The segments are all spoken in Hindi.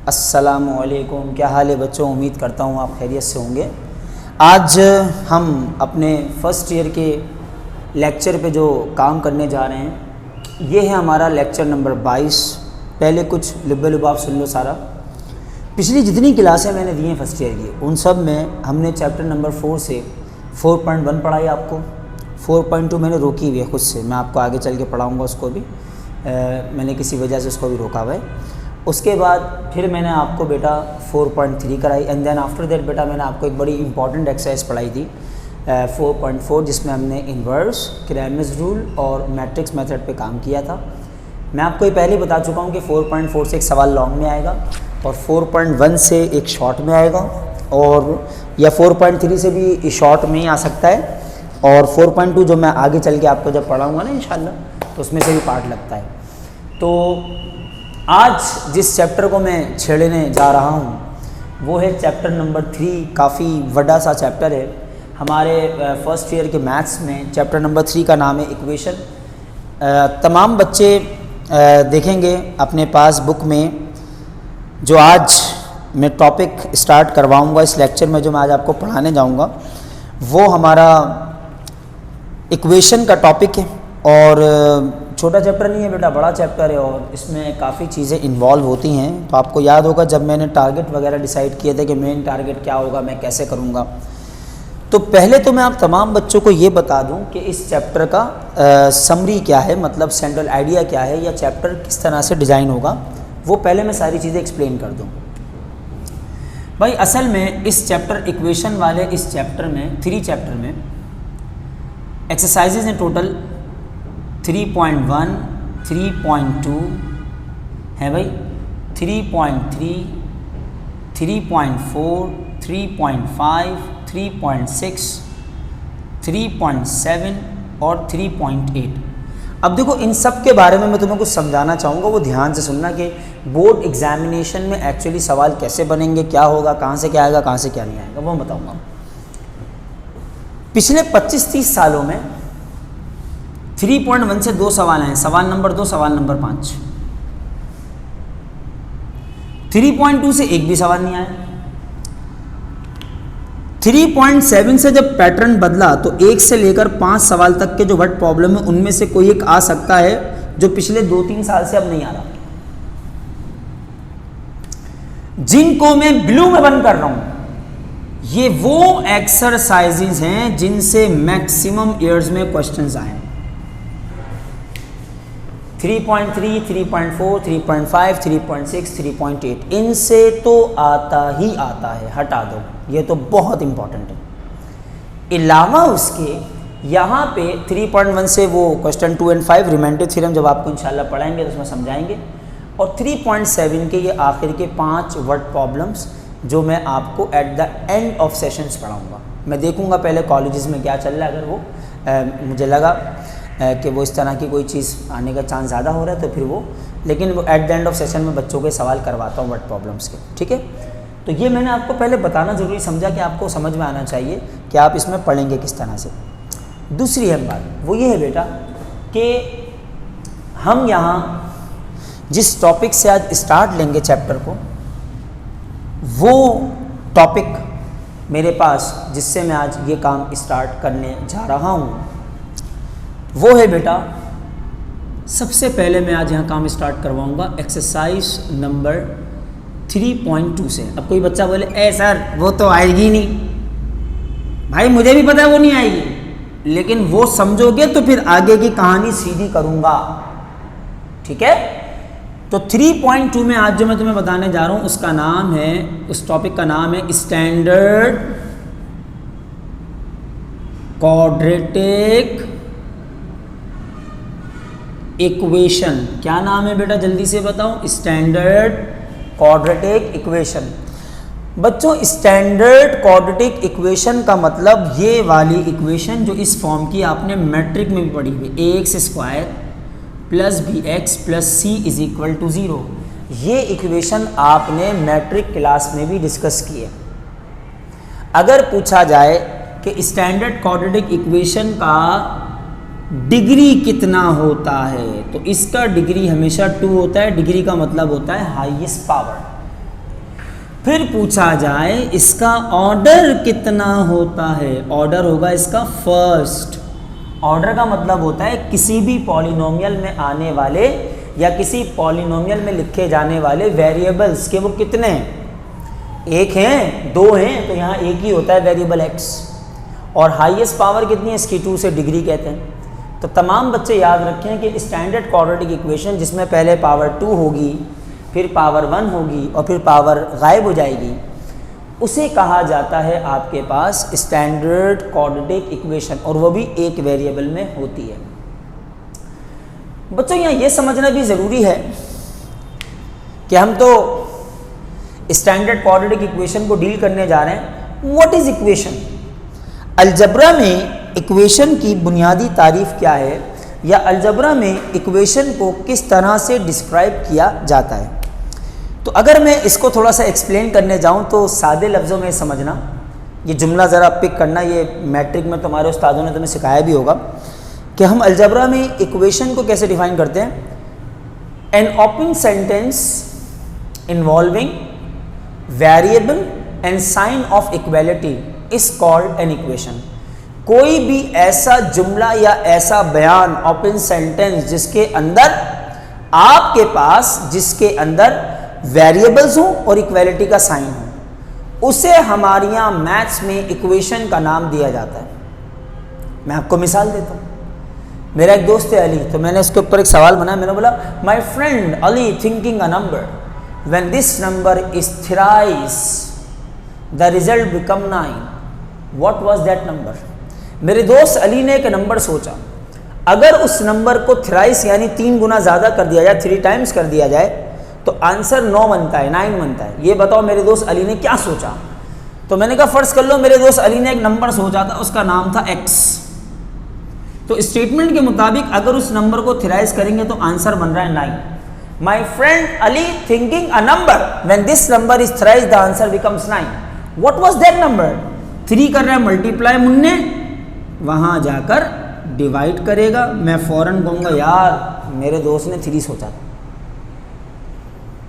अस्सलामुअलैकुम। क्या हाल है बच्चों? उम्मीद करता हूँ आप खैरियत से होंगे। आज हम अपने फर्स्ट ईयर के लेक्चर पे जो काम करने जा रहे हैं ये है हमारा लेक्चर नंबर 22। पहले कुछ लिब्बे लुबाब सुन लो सारा। पिछली जितनी क्लासें मैंने दी हैं फर्स्ट ईयर की उन सब में हमने चैप्टर नंबर 4 से 4.1 पढ़ाई आपको। 4.2 मैंने रोकी हुई है खुद से, मैं आपको आगे चल के पढ़ाऊँगा उसको भी। मैंने किसी वजह से उसको भी रोका हुआ है। उसके बाद फिर मैंने आपको बेटा 4.3 कराई एंड देन आफ्टर दैट बेटा मैंने आपको एक बड़ी इंपॉर्टेंट एक्सरसाइज पढ़ाई थी 4.4 जिसमें हमने इन्वर्स, क्रेमर्स रूल और मैट्रिक्स मेथड पे काम किया था। मैं आपको ये पहले बता चुका हूँ कि 4.4 से एक सवाल लॉन्ग में आएगा और 4.1 से एक शॉर्ट में आएगा और या 4.3 से भी शॉर्ट में ही आ सकता है और 4.2 जो मैं आगे चल के आपको जब पढ़ाऊँगा ना इंशाल्लाह तो उसमें से भी पार्ट लगता है। तो आज जिस चैप्टर को मैं छेड़ने जा रहा हूँ वो है चैप्टर नंबर 3। काफ़ी बड़ा सा चैप्टर है हमारे फर्स्ट ईयर के मैथ्स में। चैप्टर नंबर 3 का नाम है इक्वेशन। तमाम बच्चे देखेंगे अपने पास बुक में जो आज मैं टॉपिक स्टार्ट करवाऊँगा इस लेक्चर में, जो मैं आज आपको पढ़ाने जाऊँगा वो हमारा इक्वेशन का टॉपिक है। और छोटा चैप्टर नहीं है बेटा, बड़ा चैप्टर है और इसमें काफ़ी चीज़ें इन्वॉल्व होती हैं। तो आपको याद होगा जब मैंने टारगेट वगैरह डिसाइड किए थे कि मेन टारगेट क्या होगा, मैं कैसे करूँगा, तो पहले तो मैं आप तमाम बच्चों को ये बता दूं कि इस चैप्टर का समरी क्या है, मतलब सेंट्रल आइडिया क्या है या चैप्टर किस तरह से डिज़ाइन होगा, वो पहले मैं सारी चीज़ें एक्सप्लेन कर दूँ। भाई असल में इस चैप्टर इक्वेशन वाले इस चैप्टर में 3 चैप्टर में एक्सरसाइजेज हैं टोटल 3.1, 3.2 है भाई, 3.3, 3.4, 3.5, 3.6, 3.7 और 3.8। अब देखो इन सब के बारे में मैं तुम्हें कुछ समझाना चाहूँगा, वो ध्यान से सुनना कि बोर्ड एग्जामिनेशन में एक्चुअली सवाल कैसे बनेंगे, क्या होगा, कहाँ से क्या आएगा, कहाँ से क्या नहीं आएगा, वो बताऊँगा। पिछले 25-30 सालों में 3.1 से 2 सवाल हैं, सवाल नंबर 2, सवाल नंबर 5। 3.2 से एक भी सवाल नहीं आया। 3.7 से जब पैटर्न बदला तो 1 से लेकर 5 सवाल तक के जो वर्ड प्रॉब्लम है उनमें से कोई एक आ सकता है जो पिछले 2-3 साल से अब नहीं आ रहा, जिनको मैं ब्लू में बंद कर रहा हूं। ये वो एक्सरसाइजेज हैं जिनसे मैक्सिमम ईयर्स में क्वेश्चंस आए। 3.3, 3.4, 3.5, 3.6, 3.8 इनसे तो आता ही आता है, हटा दो, ये तो बहुत इंपॉर्टेंट है। अलावा उसके यहाँ पे 3.1 से वो क्वेश्चन 2 और 5 रिमाइंडर थ्योरम जब आपको इंशाल्लाह पढ़ाएंगे तो उसमें समझाएंगे, और 3.7 के ये आखिर के 5 वर्ड प्रॉब्लम्स जो मैं आपको at the end of sessions पढ़ाऊँगा। मैं देखूँगा पहले कॉलेजेस में क्या चल रहा है, अगर वो मुझे लगा कि वो इस तरह की कोई चीज़ आने का चांस ज़्यादा हो रहा है तो फिर वो, लेकिन वो eight the end of session में बच्चों के सवाल करवाता हूँ वर्ड प्रॉब्लम्स के, ठीक है। तो ये मैंने आपको पहले बताना ज़रूरी समझा कि आपको समझ में आना चाहिए कि आप इसमें पढ़ेंगे किस तरह से। दूसरी अहम बात वो ये है बेटा कि हम यहाँ जिस टॉपिक से आज स्टार्ट लेंगे चैप्टर को, वो टॉपिक मेरे पास जिससे मैं आज ये काम स्टार्ट करने जा रहा हूँ वो है बेटा, सबसे पहले मैं आज यहाँ काम स्टार्ट करवाऊँगा एक्सरसाइज नंबर 3.2 से। अब कोई बच्चा बोले ए सर वो तो आएगी नहीं, भाई मुझे भी पता है वो नहीं आएगी, लेकिन वो समझोगे तो फिर आगे की कहानी सीधी करूँगा, ठीक है। तो 3.2 में आज जो मैं तुम्हें बताने जा रहा हूँ उसका नाम है, उस टॉपिक का नाम है स्टैंडर्ड क्वाड्रेटिक इक्वेशन। क्या नाम है बेटा जल्दी से बताओ? Standard quadratic equation. बच्चों स्टैंडर्ड क्वाड्रेटिक इक्वेशन का मतलब ये वाली इक्वेशन जो इस फॉर्म की आपने मैट्रिक में भी पढ़ी हुई, ax² plus bx plus c is equal to 0। ये इक्वेशन आपने मैट्रिक क्लास में भी डिस्कस की है। अगर पूछा जाए कि स्टैंडर्ड क्वाड्रेटिक इक्वेशन का डिग्री कितना होता है तो इसका डिग्री हमेशा 2 होता है। डिग्री का मतलब होता है हाईएस्ट पावर। फिर पूछा जाए इसका ऑर्डर कितना होता है, ऑर्डर होगा इसका फर्स्ट। ऑर्डर का मतलब होता है किसी भी पॉलिनोमियल में आने वाले या किसी पॉलिनोमियल में लिखे जाने वाले वेरिएबल्स के वो कितने हैं, एक हैं, दो हैं, तो यहाँ एक ही होता है वेरिएबल x। और हाईएस्ट पावर कितनी है इसकी, 2 से डिग्री कहते हैं। तो तमाम बच्चे याद रखें कि स्टैंडर्ड क्वाड्रेटिक इक्वेशन जिसमें पहले पावर 2 होगी, फिर पावर 1 होगी और फिर पावर गायब हो जाएगी, उसे कहा जाता है आपके पास स्टैंडर्ड क्वाड्रेटिक इक्वेशन, और वो भी एक वेरिएबल में होती है। बच्चों यहाँ ये समझना भी ज़रूरी है कि हम तो स्टैंडर्ड क्वाड्रेटिक इक्वेशन को डील करने जा रहे हैं। What is equation? अलजब्रा में इक्वेशन की बुनियादी तारीफ क्या है, या अलजब्रा में इक्वेशन को किस तरह से डिस्क्राइब किया जाता है। तो अगर मैं इसको थोड़ा सा एक्सप्लेन करने जाऊं तो सादे लफ्ज़ों में समझना, ये जुमला ज़रा पिक करना, ये मैट्रिक में तुम्हारे उस्तादों ने तुम्हें सिखाया भी होगा कि हम अलजब्रा में इक्वेशन को कैसे डिफाइन करते हैं। An open sentence involving variable and sign of equality is called an equation. कोई भी ऐसा जुमला या ऐसा बयान, ओपन सेंटेंस, जिसके अंदर आपके पास वेरिएबल्स हों और इक्वालिटी का साइन हो, उसे हमारे यहाँ मैथ्स में इक्वेशन का नाम दिया जाता है। मैं आपको मिसाल देता हूँ। मेरा एक दोस्त है अली, तो मैंने उसके ऊपर एक सवाल बनाया। मैंने बोला my friend Ali thinking a number when this number is thrice the result become 9, what was that number. मेरे दोस्त अली ने एक नंबर सोचा, अगर उस नंबर को थ्राइस यानी 3 गुना ज़्यादा कर दिया जाए, 3 टाइम्स कर दिया जाए, तो आंसर 9 बनता है, 9 बनता है। ये बताओ मेरे दोस्त अली ने क्या सोचा। तो मैंने कहा फ़र्ज़ कर लो मेरे दोस्त अली ने एक नंबर सोचा था, उसका नाम था x। तो स्टेटमेंट के मुताबिक अगर उस नंबर को थ्राइस करेंगे तो आंसर बन रहा है 9। My friend Ali thinking a number when this number is thrice the answer becomes 9, what was that number. 3 कर रहा है मल्टीप्लाई, मुन्ने वहाँ जाकर डिवाइड करेगा। मैं फ़ौरन कहूँगा यार मेरे दोस्त ने 3 सोचा था,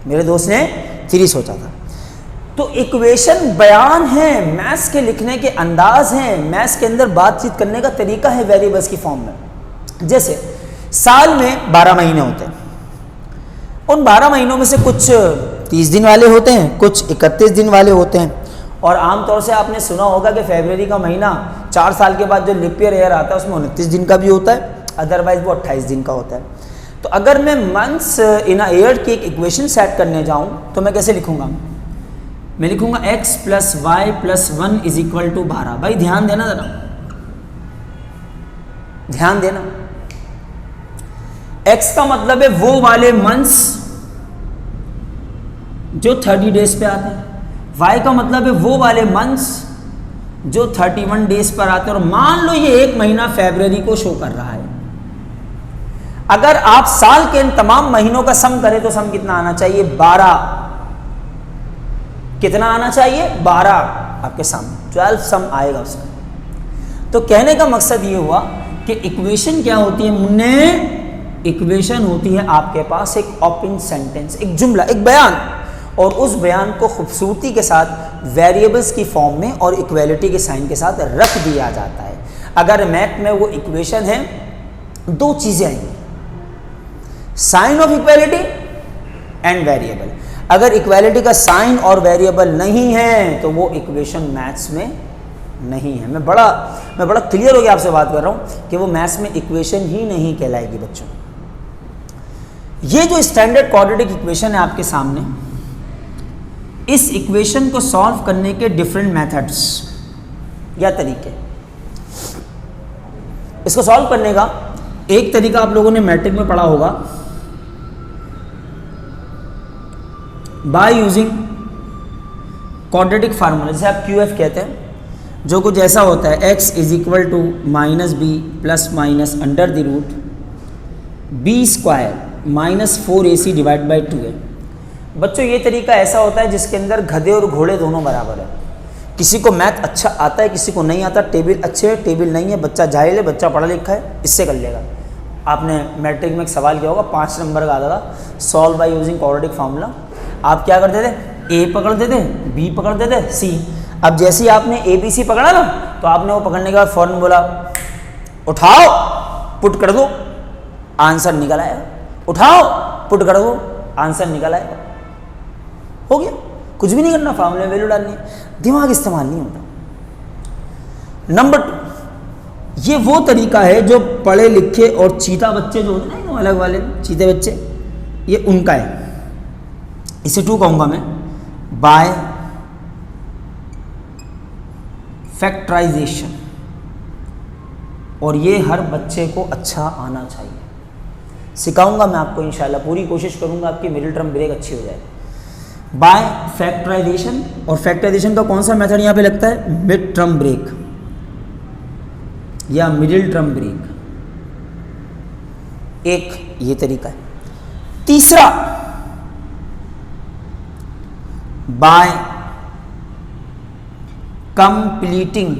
मेरे दोस्त ने 3 सोचा था। तो इक्वेशन बयान है, मैथ्स के लिखने के अंदाज हैं, मैथ्स के अंदर बातचीत करने का तरीका है वेरिएबल्स की फॉर्म में। जैसे साल में 12 महीने होते हैं, उन 12 महीनों में से कुछ 30 दिन वाले होते हैं, कुछ 31 दिन वाले होते हैं। और आमतौर से आपने सुना होगा कि फरवरी का महीना 4 साल के बाद जो लीप ईयर आता है उसमें 29 दिन का भी होता है, अदरवाइज वो 28 दिन का होता है। तो अगर मैं मंथ्स इन अ ईयर की एक इक्वेशन सेट करने जाऊं तो मैं कैसे लिखूंगा, मैं लिखूंगा x + y + 1 = 12। भाई ध्यान देना, जरा ध्यान देना। x का मतलब है वो वाले मंथ्स जो 30 डेज पे आते हैं, y का मतलब है वो वाले मंथ्स जो 31 डेज पर आते हैं। और मान लो ये एक महीना फरवरी को शो कर रहा है। अगर आप साल के इन तमाम महीनों का सम करें तो सम कितना आना चाहिए, 12। कितना आना चाहिए, 12 आपके सामने 12 सम आएगा उसका। तो कहने का मकसद ये हुआ कि इक्वेशन क्या होती है मुन्ने, इक्वेशन होती है आपके पास एक ओपन सेंटेंस, एक जुमला, एक बयान, और उस बयान को खूबसूरती के साथ वेरिएबल्स की फॉर्म में और इक्वालिटी के साइन के साथ रख दिया जाता है। अगर मैथ में वो इक्वेशन है, 2 चीज़ें आएंगी, sign of equality and variable. अगर इक्वालिटी का साइन और वेरिएबल नहीं है तो वो इक्वेशन मैथ्स में नहीं है। मैं बड़ा क्लियर हो गया आपसे बात कर रहा हूँ कि वो मैथ्स में इक्वेशन ही नहीं कहलाएगी बच्चों। ये जो स्टैंडर्ड क्वाड्रेटिक इक्वेशन है आपके सामने, इस इक्वेशन को सॉल्व करने के डिफरेंट मेथड्स या तरीके। इसको सॉल्व करने का एक तरीका आप लोगों ने मैट्रिक में पढ़ा होगा, बाय यूजिंग क्वाड्रेटिक फार्मूला, जिसे आप QF कहते हैं, जो कुछ ऐसा होता है x = -b ± √b² - 4ac / 2a। बच्चों ये तरीका ऐसा होता है जिसके अंदर गधे और घोड़े दोनों बराबर है। किसी को मैथ अच्छा आता है, किसी को नहीं आता, टेबल अच्छे है, टेबल नहीं है, बच्चा जाहिल है, बच्चा पढ़ा लिखा है, इससे कर लेगा। आपने मैट्रिक में एक सवाल किया होगा, 5 नंबर का आता था, solve by using quadratic formula. आप क्या करते थे, ए पकड़ देते, बी पकड़ देते, सी। अब जैसे ही आपने ए बी सी पकड़ा ना, तो आपने वो पकड़ने के बाद फौरन बोला उठाओ पुट कर दो, आंसर निकल आएगा। उठाओ पुट कर दो, आंसर निकल आएगा। हो गया, कुछ भी नहीं करना, फॉर्मूले में वैल्यू डालनी है, दिमाग इस्तेमाल नहीं होता। नंबर 2, ये वो तरीका है जो पढ़े लिखे और चीता बच्चे जो होते हैं ना, अलग वाले चीते बच्चे, ये उनका है। इसे 2 कहूंगा मैं, बाय फैक्टराइजेशन। और ये हर बच्चे को अच्छा आना चाहिए। सिखाऊंगा मैं आपको इंशाल्लाह, पूरी कोशिश करूंगा आपकी मिडिल टर्म ब्रेक अच्छी हो जाए। बाय फैक्टराइजेशन, और फैक्टराइजेशन का कौन सा मेथड यहाँ पे लगता है? मिड टर्म ब्रेक या मिडिल टर्म ब्रेक, एक ये तरीका है। तीसरा, bye completing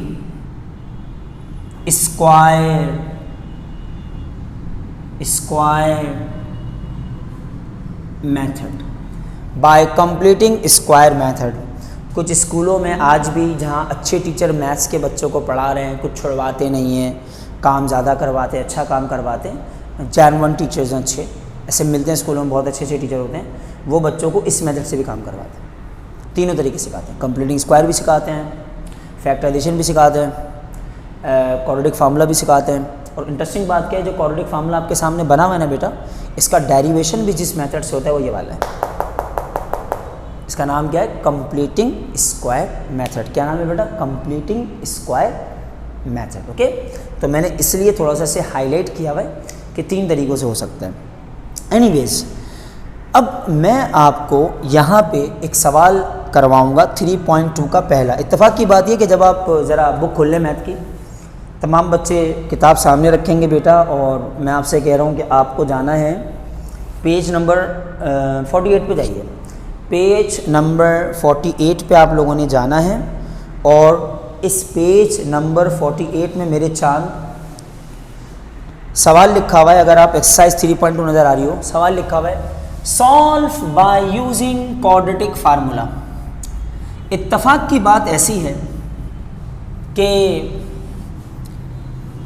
square method. Bye completing square method. कुछ स्कूलों में आज भी जहाँ अच्छे टीचर मैथ्स के बच्चों को पढ़ा रहे हैं, कुछ छुड़वाते नहीं हैं, काम ज़्यादा करवाते हैं, अच्छा काम करवाते हैं, जैन टीचर्स अच्छे ऐसे मिलते हैं स्कूलों में, बहुत अच्छे अच्छे टीचर होते हैं, वो बच्चों को इस मेथड से भी काम करवाते हैं। तीनों तरीके सिखाते हैं, कंप्लीटिंग स्क्वायर भी सिखाते हैं, फैक्टराइजेशन भी सिखाते हैं, क्वाड्रेटिक फार्मूला भी सिखाते हैं। और इंटरेस्टिंग बात क्या है, जो क्वाड्रेटिक फार्मूला आपके सामने बना हुआ है ना बेटा, इसका डेरिवेशन भी जिस मेथड से होता है वो ये वाला है। इसका नाम क्या है? Completing square method. क्या नाम है बेटा? Completing square method. ओके, तो मैंने इसलिए थोड़ा सा इसे हाईलाइट किया हुआ है कि 3 तरीक़ों से हो सकता है। एनीवेज, अब मैं आपको यहाँ पे एक सवाल करवाऊँगा 3.2 का पहला। इत्तेफाक की बात यह कि जब आप ज़रा बुक खोल लें मैथ की, तमाम बच्चे किताब सामने रखेंगे बेटा, और मैं आपसे कह रहा हूँ कि आपको जाना है पेज नंबर 48 पे जाइए। पेज नंबर 48 पे आप लोगों ने जाना है, और इस पेज नंबर 48 में मेरे चांद सवाल लिखा हुआ है। अगर आप एक्सरसाइज 3.2 नज़र आ रही हो, सवाल लिखा हुआ है solve by using quadratic formula. इत्तेफाक की बात ऐसी है कि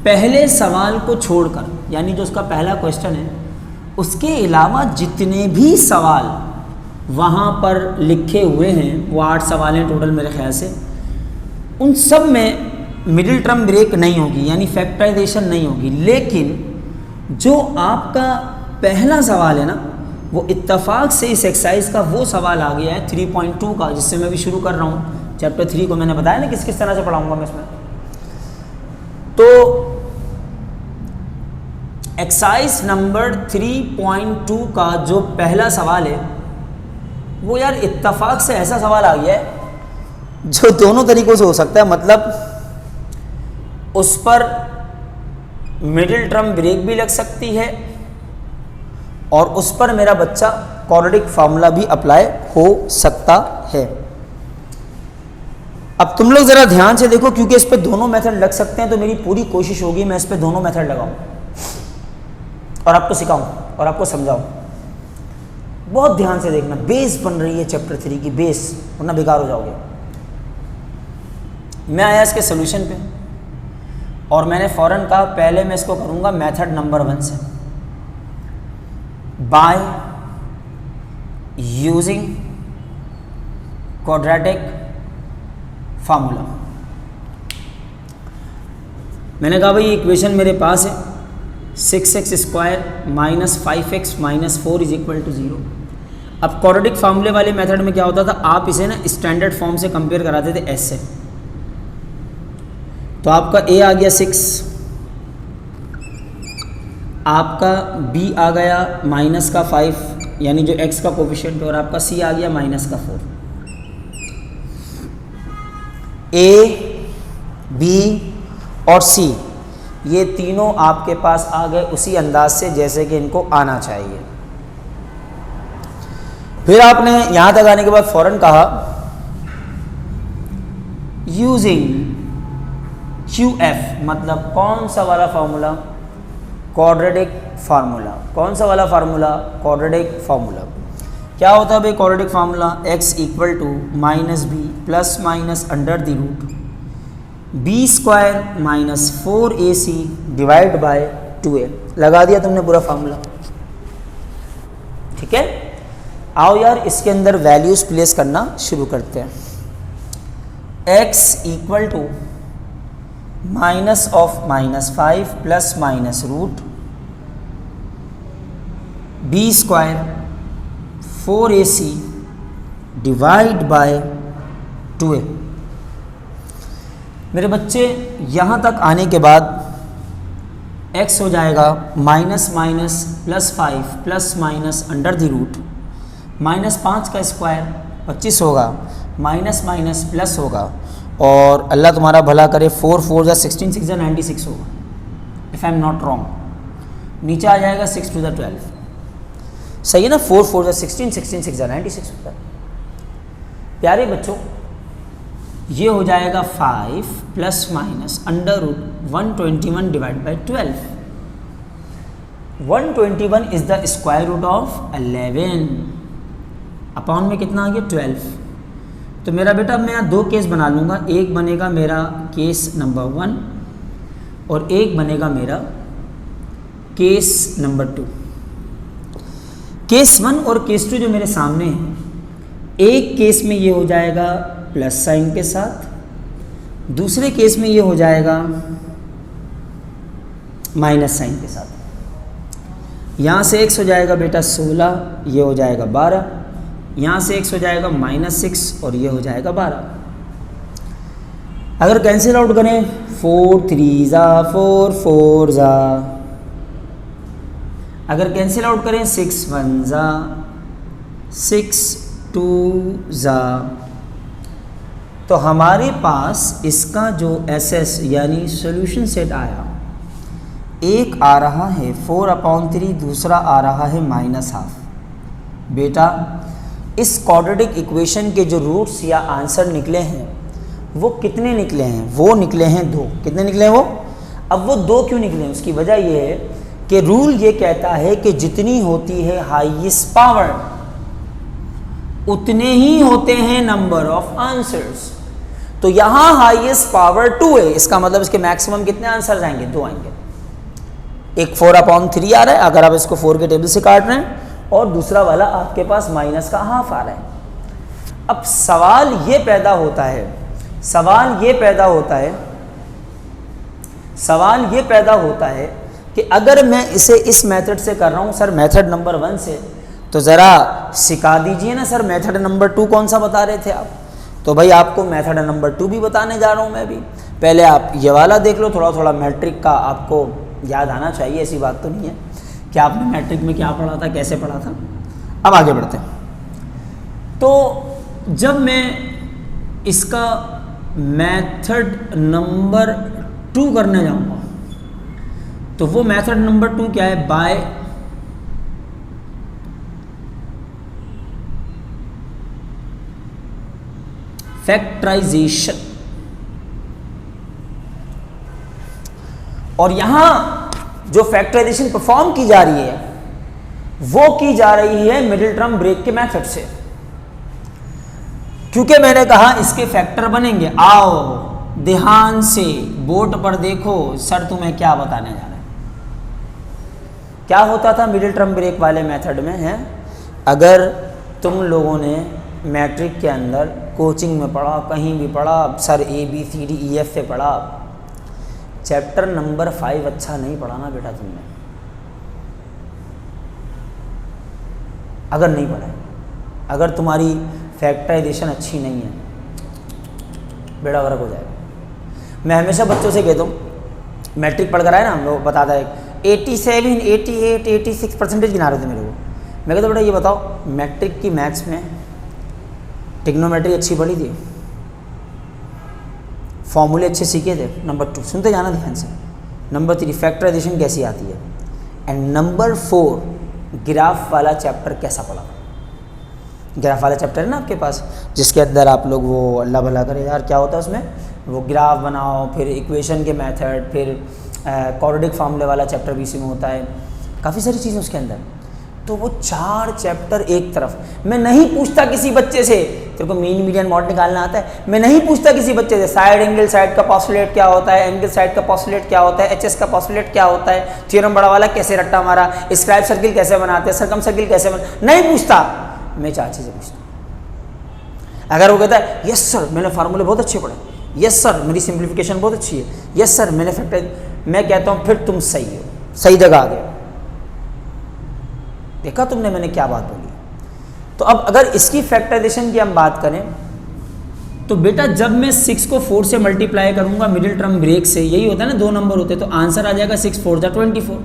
पहले सवाल को छोड़कर, यानी जो उसका पहला क्वेश्चन है, उसके अलावा जितने भी सवाल वहाँ पर लिखे हुए हैं, वो 8 सवाल हैं टोटल मेरे ख्याल से, उन सब में मिडिल टर्म ब्रेक नहीं होगी, यानी फैक्टराइजेशन नहीं होगी। लेकिन जो आपका पहला सवाल है ना, वो इत्तेफाक से इस एक्सरसाइज का वो सवाल आ गया है 3.2 का, जिससे मैं भी शुरू कर रहा हूँ। चैप्टर 3 को मैंने बताया ना किस किस तरह से पढ़ाऊँगा मैं इसमें। तो एक्सरसाइज नंबर 3.2 का जो पहला सवाल है, वो यार इत्तेफाक से ऐसा सवाल आ गया है जो दोनों तरीक़ों से हो सकता है। मतलब उस पर मिडिल टर्म ब्रेक भी लग सकती है, और उस पर मेरा बच्चा क्वाड्रेटिक फार्मूला भी अप्लाई हो सकता है। अब तुम लोग ज़रा ध्यान से देखो, क्योंकि इस पे दोनों मेथड लग सकते हैं, तो मेरी पूरी कोशिश होगी मैं इस पे दोनों मेथड लगाऊं और आपको सिखाऊं और आपको समझाऊं। बहुत ध्यान से देखना, बेस बन रही है चैप्टर 3 की, बेस, वरना बेकार हो जाओगे। मैं आया इसके सोल्यूशन पे, और मैंने फ़ौरन कहा पहले मैं इसको करूँगा मेथड नंबर 1 से, बाय यूजिंग क्वाड्रेटिक फार्मूला। मैंने कहा भाई इक्वेशन मेरे पास है 6x square minus 5x minus 4 is equal to 0। अब क्वाड्रेटिक फार्मूले वाले मेथड में क्या होता था, आप इसे ना स्टैंडर्ड फॉर्म से कंपेयर कराते थे s से। तो आपका a आ गया 6, आपका b आ गया माइनस का 5, यानी जो x का कोफिशिएंट है, और आपका c आ गया माइनस का 4। a, b और c ये तीनों आपके पास आ गए उसी अंदाज से जैसे कि इनको आना चाहिए। फिर आपने यहां तक आने के बाद फौरन कहा यूजिंग QF, मतलब कौन सा वाला फार्मूला? Quadratic formula. कौन सा वाला फार्मूला? Quadratic formula. क्या होता है भाई quadratic formula, x equal to minus B plus minus under the root B square minus 4ac divide by 2a। लगा दिया तुमने पूरा फार्मूला, ठीक है। आओ यार इसके अंदर वैल्यूज प्लेस करना शुरू करते हैं। x equal to minus of minus 5 plus minus root B square 4ac divide by 2a। मेरे बच्चे यहाँ तक आने के बाद x हो जाएगा minus minus plus 5 plus minus under the root minus 5 का स्क्वायर 25 होगा, माइनस माइनस प्लस होगा और अल्लाह तुम्हारा भला करे 4 4 जा 16 6 जा 96 होगा if I am not wrong. नीचे आ जाएगा 6 टू द 12, सही है ना। 4 4 जा 16 16 6 जा 96 होता है। प्यारे बच्चों ये हो जाएगा 5 plus minus under root 121 divide by 12। 121 is the square root of 11 upon में कितना आ गया 12। तो मेरा बेटा मैं यहाँ दो केस बना लूँगा, एक बनेगा मेरा केस नंबर 1 और एक बनेगा मेरा केस नंबर 2। केस 1 और केस 2 जो मेरे सामने हैं, एक केस में ये हो जाएगा प्लस साइन के साथ, दूसरे केस में ये हो जाएगा माइनस साइन के साथ। यहाँ से x हो जाएगा बेटा 16, ये हो जाएगा 12, यहाँ से x हो जाएगा -6 और ये हो जाएगा 12। अगर कैंसिल आउट करें 4 3 जा 4 4 जा, अगर कैंसिल आउट करें 6 1 जा 6 2 जा, तो हमारे पास इसका जो SS यानी सॉल्यूशन सेट आया, एक आ रहा है 4/3, दूसरा आ रहा है -12। बेटा इस क्वाड्रेटिक इक्वेशन के जो रूट्स या आंसर निकले हैं वो कितने निकले हैं? वो निकले हैं 2। कितने निकले हैं वो? अब वो 2 क्यों निकले हैं? उसकी वजह ये है कि रूल ये कहता है कि जितनी होती है हाईएस्ट पावर उतने ही होते हैं नंबर ऑफ आंसर्स। तो यहां हाईएस्ट पावर 2 है, इसका मतलब इसके मैक्सिमम कितने आंसर आएंगे? 2 आएंगे। एक 4/3 आ रहा है अगर आप इसको 4 के टेबल से काट रहे हैं, और दूसरा वाला आपके पास माइनस का हाफ आ रहा है। अब सवाल ये पैदा होता है, सवाल ये पैदा होता है कि अगर मैं इसे इस मेथड से कर रहा हूं सर, मेथड नंबर 1 से, तो ज़रा सिखा दीजिए ना सर मेथड नंबर 2 कौन सा बता रहे थे आप? तो भाई आपको मेथड नंबर 2 भी बताने जा रहा हूं मैं भी। पहले आप ये वाला देख लो, थोड़ा थोड़ा मैट्रिक का आपको याद आना चाहिए, ऐसी बात तो नहीं है कि आपने मैट्रिक में क्या पढ़ा था, कैसे पढ़ा था। अब आगे बढ़ते हैं। तो जब मैं इसका मेथड नंबर 2 करने जाऊंगा, तो वो मेथड नंबर 2 क्या है? By factorization. और यहां जो फैक्टराइजेशन परफॉर्म की जा रही है वो की जा रही है मिडिल टर्म ब्रेक के मेथड से, क्योंकि मैंने कहा इसके फैक्टर बनेंगे। आओ ध्यान से बोर्ड पर देखो, सर तुम्हें क्या बताने जा रहे हैं। क्या होता था मिडिल टर्म ब्रेक वाले मेथड में है? अगर तुम लोगों ने मैट्रिक के अंदर कोचिंग में पढ़ा, कहीं भी पढ़ा, सर ABCDEF से पढ़ा, चैप्टर नंबर 5 अच्छा नहीं पढ़ा ना बेटा तुमने, अगर नहीं पढ़ा, अगर तुम्हारी फैक्टराइजेशन अच्छी नहीं है, बेड़ा गर्क हो जाएगा। मैं हमेशा बच्चों से कहता हूँ, मैट्रिक पढ़ कर आए ना, हम लोग बताता है 87 88 86% गिना रहे थे मेरे को। मैं कहता बेटा ये बताओ मैट्रिक की मैथ्स में ट्रिग्नोमेट्री अच्छी पढ़ी थी, फॉर्मूले अच्छे सीखे थे? नंबर 2 सुनते जाना ध्यान से। नंबर 3 फैक्टराइजेशन कैसी आती है? एंड नंबर 4 ग्राफ वाला चैप्टर कैसा पढ़ा? ग्राफ वाला चैप्टर है ना आपके पास, जिसके अंदर आप लोग वो अल्लाह भला करे यार क्या होता है उसमें, वो ग्राफ बनाओ, फिर इक्वेशन के मेथड, फिर क्वाड्रेटिक फार्मूले वाला चैप्टर भी इसी में होता है, काफ़ी सारी चीज़ें उसके अंदर। तो वो 4 चैप्टर एक तरफ। मैं नहीं पूछता किसी बच्चे से, तेरे को मीन मीडियन मॉड निकालना आता है, मैं नहीं पूछता किसी बच्चे से साइड एंगल साइड का पोस्टुलेट क्या होता है, एंगल साइड का पोस्टुलेट क्या होता है, एचएस का पोस्टुलेट क्या होता है, थ्योरम बड़ा वाला कैसे रट्टा मारा, स्क्राइब सर्किल कैसे बनाते हैं, सर्कम सर्किल कैसे नहीं पूछता। मैं चाची से पूछता। अगर वो कहता है यस सर मैंने फार्मूले बहुत अच्छे पढ़े, यस सर मेरी सिंप्लीफिकेशन बहुत अच्छी है, यस सर मैंने फैक्टर, मैं कहता हूँ फिर तुम सही हो, सही जगह आ गए। देखा तुमने मैंने क्या बात बोली। तो अब अगर इसकी फैक्टराइजेशन की हम बात करें तो बेटा जब मैं 6 को 4 से मल्टीप्लाई करूंगा मिडिल टर्म ब्रेक से, यही होता है ना, 2 नंबर होते हैं, तो आंसर आ जाएगा 6 4 जा 24,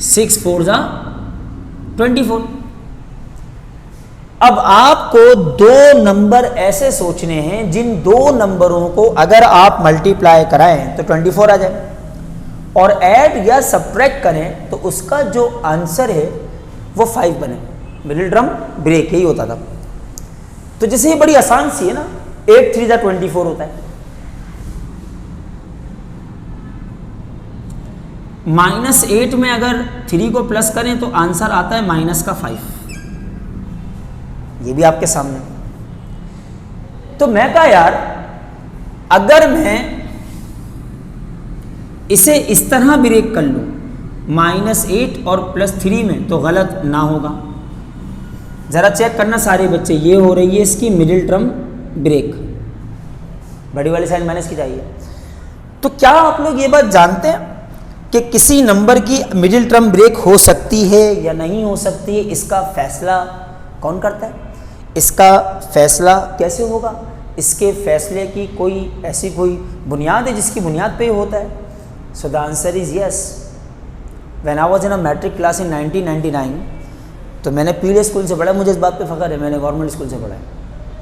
6 4 जा 24। अब आपको 2 नंबर ऐसे सोचने हैं जिन 2 नंबरों को अगर आप मल्टीप्लाई कराएं तो 24 आ जाए, और ऐड या सब्ट्रैक्ट करें तो उसका जो आंसर है वो 5 बने। मिडिल टर्म ब्रेक यही होता था। तो जैसे ये बड़ी आसान सी है ना, 8 3 जा 24 होता है। -8 में अगर 3 को प्लस करें तो आंसर आता है -5। ये भी आपके सामने। तो मैं कहा यार अगर मैं इसे इस तरह ब्रेक कर लूं -8 और +3 में तो गलत ना होगा। जरा चेक करना सारे बच्चे, ये हो रही है इसकी मिडिल टर्म ब्रेक, बड़ी वाली साइन माइनस की जाइए। तो क्या आप लोग ये बात जानते हैं कि किसी नंबर की मिडिल टर्म ब्रेक हो सकती है या नहीं हो सकती है? इसका फैसला कौन करता है? इसका फैसला कैसे होगा? इसके फैसले की कोई ऐसी कोई बुनियाद है जिसकी बुनियाद पे होता है? So the answer is yes. When I was in a matric class in 1999, तो मैंने पीले स्कूल से पढ़ा, मुझे इस बात पे फ़ख्र है, मैंने गवर्नमेंट स्कूल से पढ़ा है,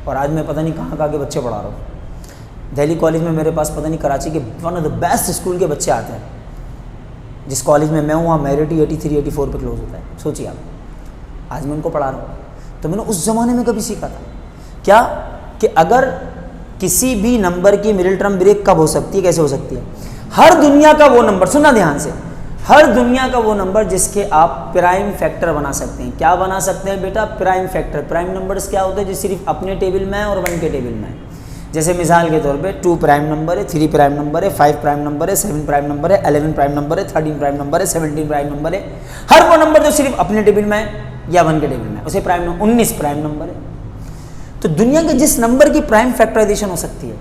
और आज मैं पता नहीं कहाँ के बच्चे पढ़ा रहा हूँ। दिल्ली कॉलेज में मेरे पास पता नहीं कराची के one of the best school के बच्चे आते हैं। जिस कॉलेज में मैं हूँ वहाँ मेरिट 83 84 पे क्लोज होता है। सोचिए आप, आज मैं उनको पढ़ा रहा हूँ। तो मैंने उस ज़माने में कभी सीखा था क्या कि अगर किसी भी नंबर की मिडिल टर्म ब्रेक कब हो सकती है, कैसे हो सकती है? हर दुनिया का वो नंबर, सुनना ध्यान से, हर दुनिया का वो नंबर जिसके आप प्राइम फैक्टर बना सकते हैं। क्या बना सकते हैं बेटा? Prime factor. प्राइम नंबर्स क्या होते हैं? जो सिर्फ अपने टेबल में है और 1 के टेबल में है। जैसे मिसाल के तौर पे 2 प्राइम नंबर है, 3 प्राइम नंबर है, 5 प्राइम नंबर है, 7 प्राइम नंबर है, 11 प्राइम नंबर है, 13 प्राइम नंबर है, 17 प्राइम नंबर है। हर वो नंबर जो सिर्फ अपने टेबल में है या 1 के टेबल में, उसे प्राइम नंबर 19 प्राइम नंबर है। तो दुनिया के जिस नंबर की प्राइम फैक्टराइजेशन हो सकती है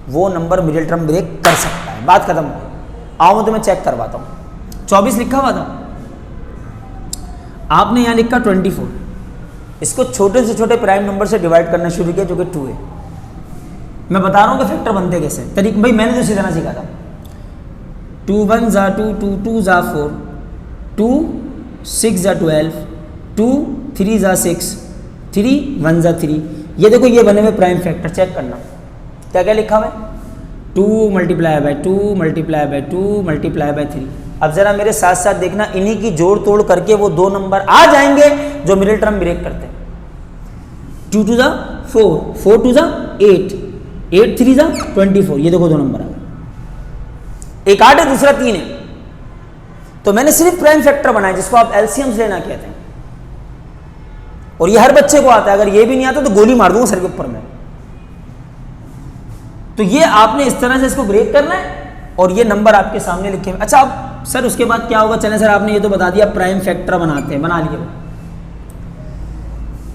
वो नंबर मिडिल टर्म ब्रेक कर सकता है। बात खत्म हो। आओ मैं तुम्हें चेक करवाता हूँ। 24 लिखा हुआ था, आपने यहाँ लिखा 24। इसको छोटे से छोटे प्राइम नंबर से डिवाइड करना शुरू किया जो कि 2 है। मैं बता रहा हूँ कि फैक्टर बनते कैसे। तरीका भाई मैंने तो इसी तरह सीखा था। 2 1 जा 2, 2 2 जा 4, 2 6 जा 12, 2 3 जा 6, 3 1 जा 3। ये देखो ये बने हुए प्राइम फैक्टर, चेक करना क्या क्या लिखा हुआ है। 2 multiply by 2 multiply by 2 multiply by 3। अब जरा मेरे साथ साथ देखना, इन्हीं की जोड़ तोड़ करके वो 2 नंबर आ जाएंगे जो मिडिल टर्म ब्रेक करते हैं। 2 2 जा 4, 4 2 जा 8, 8 3 जा 24। ये देखो 2 नंबर आ गए। एक 8 है, दूसरा 3 है। तो मैंने सिर्फ प्राइम फैक्टर बनाया जिसको आप एलसीएम्स लेना कहते हैं, और ये हर बच्चे को आता है। अगर ये भी नहीं आता तो गोली मार दूंगा सर के ऊपर में। तो ये आपने इस तरह से इसको ब्रेक करना है और ये नंबर आपके सामने लिखे हैं। अच्छा अब सर उसके बाद क्या होगा? चलें सर आपने ये तो बता दिया प्राइम फैक्टर बनाते हैं, बना लिए।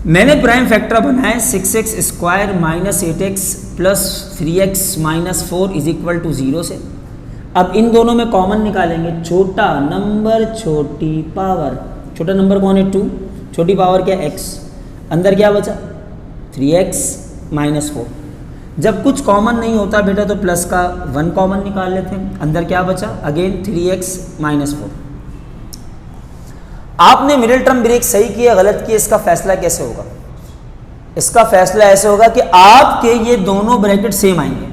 मैंने प्राइम फैक्टर बनाए 6x square minus 8x plus 3x minus 4 is equal to 0 से। अब इन दोनों में कॉमन निकालेंगे। छोटा नंबर छोटी पावर, छोटा नंबर कौन है? 2, छोटी पावर क्या? x। अंदर क्या बचा? 3x minus 4। जब कुछ कॉमन नहीं होता बेटा तो प्लस का 1 कॉमन निकाल लेते हैं। अंदर क्या बचा? Again 3x minus 4। आपने मिडिल टर्म ब्रेक सही किया गलत किया, इसका फैसला कैसे होगा? इसका फैसला ऐसे होगा कि आपके ये दोनों ब्रैकेट सेम आएंगे।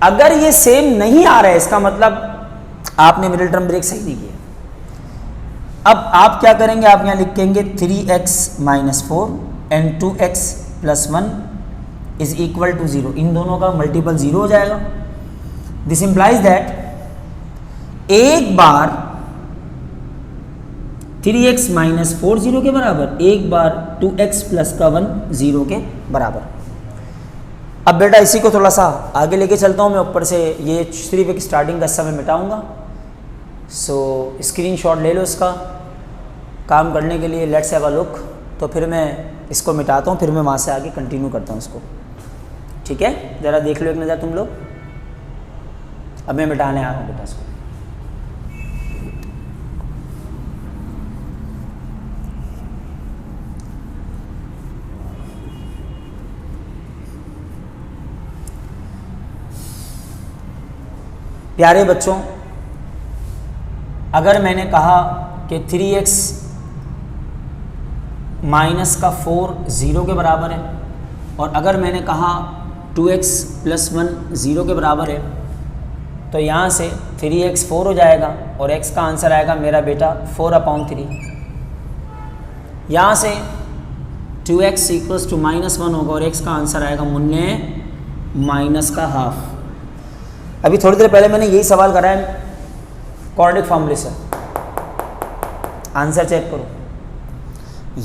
अगर ये सेम नहीं आ रहा है इसका मतलब आपने मिडिल टर्म ब्रेक सही नहीं किया। अब आप क्या करेंगे? आप यहां लिखेंगे 3x minus 4 and 2x plus 1 is equal to 0। इन दोनों का मल्टीपल 0 हो जाएगा। दिस इंप्लाइज दैट एक बार 3x माइनस 4 0 के बराबर, एक बार 2x प्लस का 1 0 के बराबर। अब बेटा इसी को थोड़ा सा आगे लेके चलता हूँ मैं, ऊपर से ये सिर्फ एक स्टार्टिंग का समय मिटाऊंगा। सो स्क्रीनशॉट ले लो इसका काम करने के लिए, लेट्स हैव अ लुक। तो फिर मैं इसको मिटाता हूँ, फिर मैं वहाँ से आगे कंटिन्यू करता हूँ इसको, ठीक है? ज़रा देख लो एक नज़र तुम लोग। अब मैं मिटाने आ रहा हूँ बेटा इसको। प्यारे बच्चों, अगर मैंने कहा कि 3x माइनस का 4 0 के बराबर है, और अगर मैंने कहा 2x प्लस 1 0 के बराबर है, तो यहाँ से 3x 4 हो जाएगा और x का आंसर आएगा मेरा बेटा 4/3। यहाँ से 2x इक्वल्स टू -1 होगा और x का आंसर आएगा मुन्ने माइनस का हाफ। अभी थोड़ी देर पहले मैंने यही सवाल करा है क्वाड्रेटिक फॉर्मूले से, आंसर चेक करो।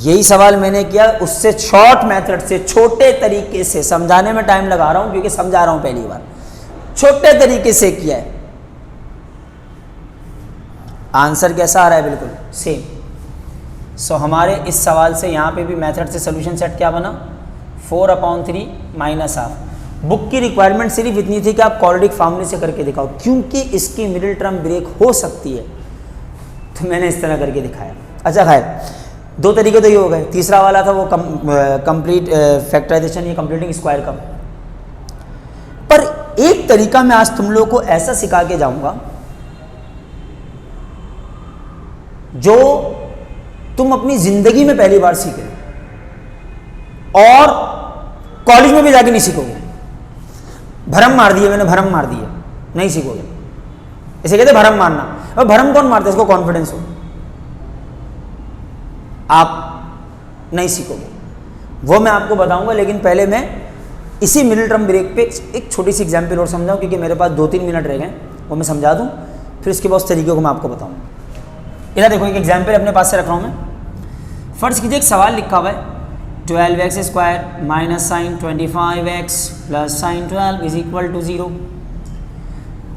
यही सवाल मैंने किया, उससे शॉर्ट मेथड से, छोटे तरीके से, समझाने में टाइम लगा रहा हूं क्योंकि समझा रहा हूं पहली बार, छोटे तरीके से किया है। आंसर कैसा आ रहा है? बिल्कुल सेम। सो हमारे इस सवाल से यहां पे भी मेथड से सोल्यूशन सेट क्या बना? 4/3 माइनस हाफ। बुक की रिक्वायरमेंट सिर्फ इतनी थी कि आप क्वाड्रेटिक फॉर्मूले से करके दिखाओ, क्योंकि इसकी मिडिल टर्म ब्रेक हो सकती है, तो मैंने इस तरह करके दिखाया। अच्छा खैर, दो तरीके तो ये हो गए। तीसरा वाला था वो कंप्लीट फैक्टराइजेशन या कंप्लीटिंग स्क्वायर का। पर एक तरीका मैं आज तुम लोगों को ऐसा सिखा के जाऊंगा जो तुम अपनी जिंदगी में पहली बार सीखे और कॉलेज में भी जाके नहीं सीखोगे। भरम मार दिए मैंने, भरम मार दिए, नहीं सीखोगे। इसे कहते भरम मारना। और भरम कौन मारता है? इसको कॉन्फिडेंस हो, आप नहीं सीखोगे। वो मैं आपको बताऊंगा, लेकिन पहले मैं इसी मिडिल टर्म ब्रेक पे एक छोटी सी एग्जाम्पल और समझाऊं, क्योंकि मेरे पास 2-3 मिनट रह गए, वो मैं समझा दूं, फिर उसके बाद उस तरीके को मैं आपको बताऊंगा। इधर देखो, एक एग्जाम्पल अपने पास से रख रहा हूं मैं। फर्ज कीजिए एक सवाल लिखा हुआ है 12x square minus sign 25x plus sign 12 is equal to 0।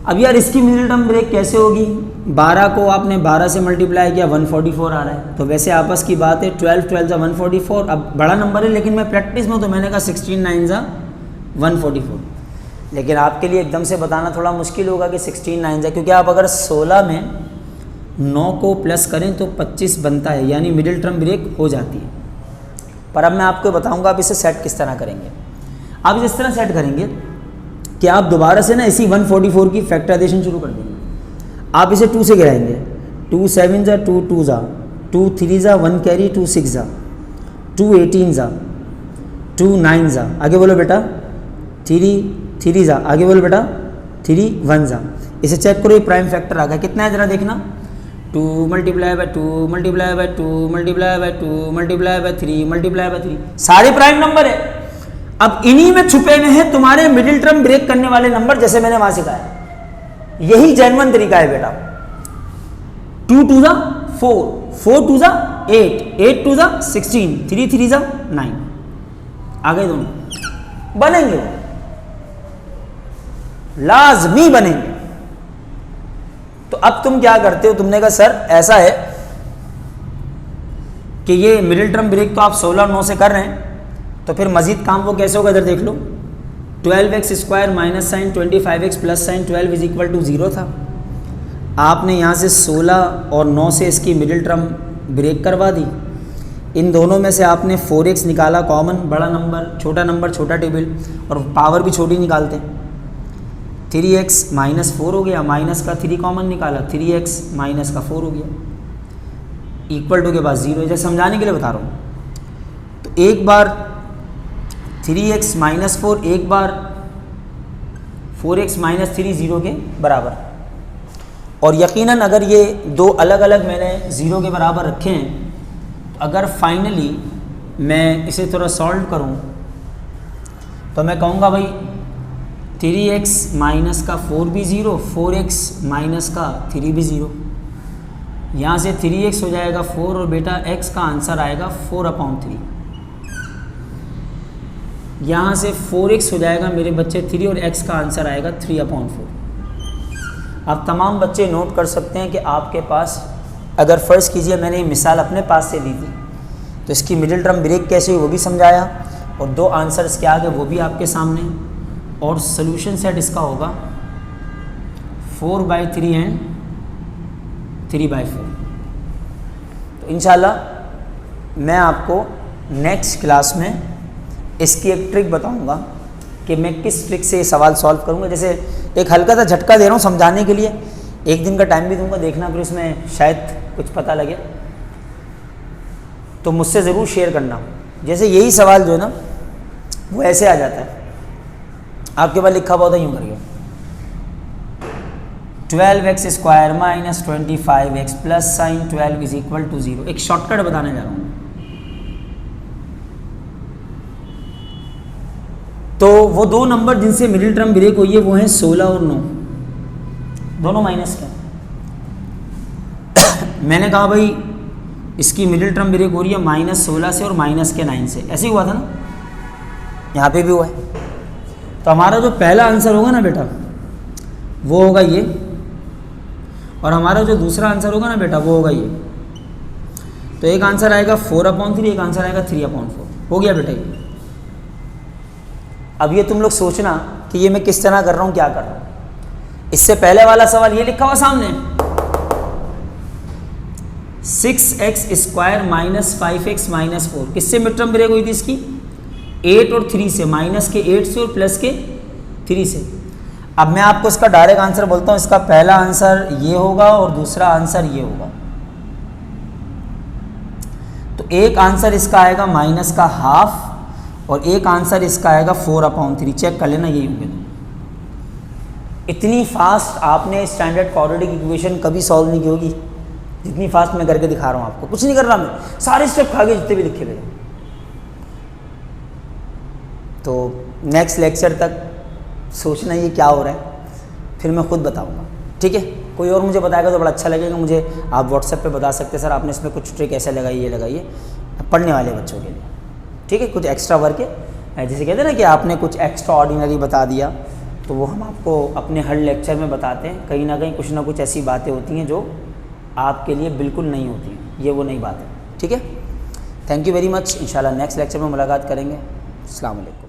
अब यार इसकी मिडिल टर्म ब्रेक कैसे होगी? 12 को आपने 12 से मल्टीप्लाई किया, 144 आ रहा है। तो वैसे आपस की बात है, 12 = 144। अब बड़ा नंबर है, लेकिन मैं प्रैक्टिस में, तो मैंने कहा 16 9 = 144। लेकिन आपके लिए एकदम से बताना थोड़ा मुश्किल होगा कि 16 9 क्योंकि आप अगर 16 में 9 को प्लस करें तो 25 बनता है, यानी मिडिल टर्म ब्रेक हो जाती है। पर अब मैं आपको बताऊंगा आप इसे सेट किस तरह करेंगे। आप इस तरह सेट करेंगे कि आप दोबारा से ना इसी 144 की फैक्टराइजेशन शुरू कर देंगे। आप इसे 2 से गिराएंगे, 2 7 = 2 2 ज़ा 2 3 ज़ा 1 कैरी 2 6 ज़ा 2 18 ज़ा 2 9 ज़ा, आगे बोलो बेटा 3 3 ज़ा, आगे बोलो बेटा 3 1 ज़ा। इसे चेक करो, ये प्राइम फैक्टर आ गया। कितना है जरा देखना, 2 × 2 × 2 × 2 × 3 × 3, सारे प्राइम नंबर है। अब इन्हीं में छुपे हुए हैं तुम्हारे मिडिल टर्म ब्रेक करने वाले नंबर, जैसे मैंने वहां सिखाया। यही जेन्युइन तरीका है बेटा। 2 2 ज़ा 4 4 2 ज़ा 8 8 2 ज़ा 16 3 3 ज़ा 9, आ गए दोनों, बनेंगे, लाजमी बनेंगे। तो अब तुम क्या करते हो? तुमने कहा सर ऐसा है कि ये मिडिल टर्म ब्रेक तो आप 16 और 9 से कर रहे हैं, तो फिर मजीद काम वो कैसे होगा? इधर देख लो, 12x square minus sign 25x plus sign 12 is equal to 0 था। आपने यहाँ से 16 और 9 से इसकी मिडिल टर्म ब्रेक करवा दी। इन दोनों में से आपने 4x निकाला कॉमन, बड़ा नंबर छोटा टेबल, और पावर भी छोटी निकालते हैं। 3x -4 हो गया, माइनस का 3 कॉमन निकाला, 3x माइनस का 4 हो गया, इक्वल टू के बाद 0 है। जैसे समझाने के लिए बता रहा हूँ। तो एक बार 3x -4, एक बार 4x -3 0 के बराबर। और यकीनन अगर ये दो अलग अलग मैंने 0 के बराबर रखे हैं, तो अगर फाइनली मैं इसे थोड़ा सॉल्व करूं तो मैं कहूँगा भाई 3x माइनस का 4 भी 0, 4x माइनस का 3 भी 0। यहाँ से 3x हो जाएगा 4 और बेटा x का आंसर आएगा 4/3। यहाँ से 4x हो जाएगा मेरे बच्चे 3 और x का आंसर आएगा 3/4। आप तमाम बच्चे नोट कर सकते हैं कि आपके पास अगर फ़र्ज़ कीजिए मैंने ये मिसाल अपने पास से ली थी तो इसकी मिडिल टर्म ब्रेक कैसे हुई वो भी समझाया और 2 आंसर्स क्या आ गए वो भी आपके सामने, और सोल्यूशन सेट इसका होगा 4/3 एंड 3/4। तो इंशाल्लाह मैं आपको नेक्स्ट क्लास में इसकी एक ट्रिक बताऊंगा कि मैं किस ट्रिक से ये सवाल सॉल्व करूंगा। जैसे एक हल्का सा झटका दे रहा हूँ समझाने के लिए, एक दिन का टाइम भी दूंगा, देखना फिर उसमें शायद कुछ पता लगे तो मुझसे ज़रूर शेयर करना। जैसे यही सवाल जो है ना वो ऐसे आ जाता है, आपके पास लिखा हुआ था यूँ करिए 12x² - 25x प्लस साइन 12 = 0। एक शॉर्टकट बताने जा रहा हूँ। तो वो 2 नंबर जिनसे मिडिल टर्म ब्रेक हुई है वो हैं 16 और 9, दोनों माइनस के। मैंने कहा भाई इसकी मिडिल टर्म ब्रेक हो रही है -16 से और -9 से, ऐसे ही हुआ था ना, यहाँ पे भी हुआ है। तो हमारा जो पहला आंसर होगा ना बेटा वो होगा ये, और हमारा जो दूसरा आंसर होगा ना बेटा वो होगा ये। तो एक आंसर आएगा 4/3, एक आंसर आएगा 3/4। हो गया बेटा ये। अब ये तुम लोग सोचना कि ये मैं किस तरह कर रहा हूँ, क्या कर रहा हूँ। इससे पहले वाला सवाल ये लिखा हुआ सामने 6x² - 5x - 4 किससे मिड टर्म ब्रेक हुई थी इसकी? 8 और 3 से, माइनस के 8 से और प्लस के 3 से। अब मैं आपको इसका डायरेक्ट आंसर बोलता हूँ, इसका पहला आंसर ये होगा और दूसरा आंसर ये होगा। तो एक आंसर इसका आएगा माइनस का हाफ और एक आंसर इसका आएगा 4/3। चेक कर लेना, यही होंगे दोनों। इतनी फास्ट आपने स्टैंडर्ड क्वाड्रेटिक इक्वेशन कभी सॉल्व नहीं की होगी जितनी फास्ट मैं करके दिखा रहा हूँ आपको। कुछ नहीं कर रहा मैं, सारे स्टेप खा गए जितने भी लिखे हुए। तो नेक्स्ट लेक्चर तक सोचना ये क्या हो रहा है, फिर मैं खुद बताऊँगा, ठीक है। कोई और मुझे बताएगा तो बड़ा अच्छा लगेगा मुझे। आप व्हाट्सएप पे बता सकते हैं सर आपने इसमें कुछ ट्रिक ऐसे लगाई, ये लगाइए, पढ़ने वाले बच्चों के लिए, ठीक है। कुछ एक्स्ट्रा वर्क है, जैसे कहते हैं ना कि आपने कुछ एक्स्ट्रा ऑर्डिनरी बता दिया, तो वो हम आपको अपने हर लेक्चर में बताते हैं। कहीं ना कहीं कुछ ना कुछ ऐसी बातें होती हैं जो आपके लिए बिल्कुल नहीं होती हैं, ये वो नई बात है, ठीक है। Thank you very much. इंशाल्लाह नेक्स्ट लेक्चर में मुलाकात करेंगे। अस्सलाम वालेकुम।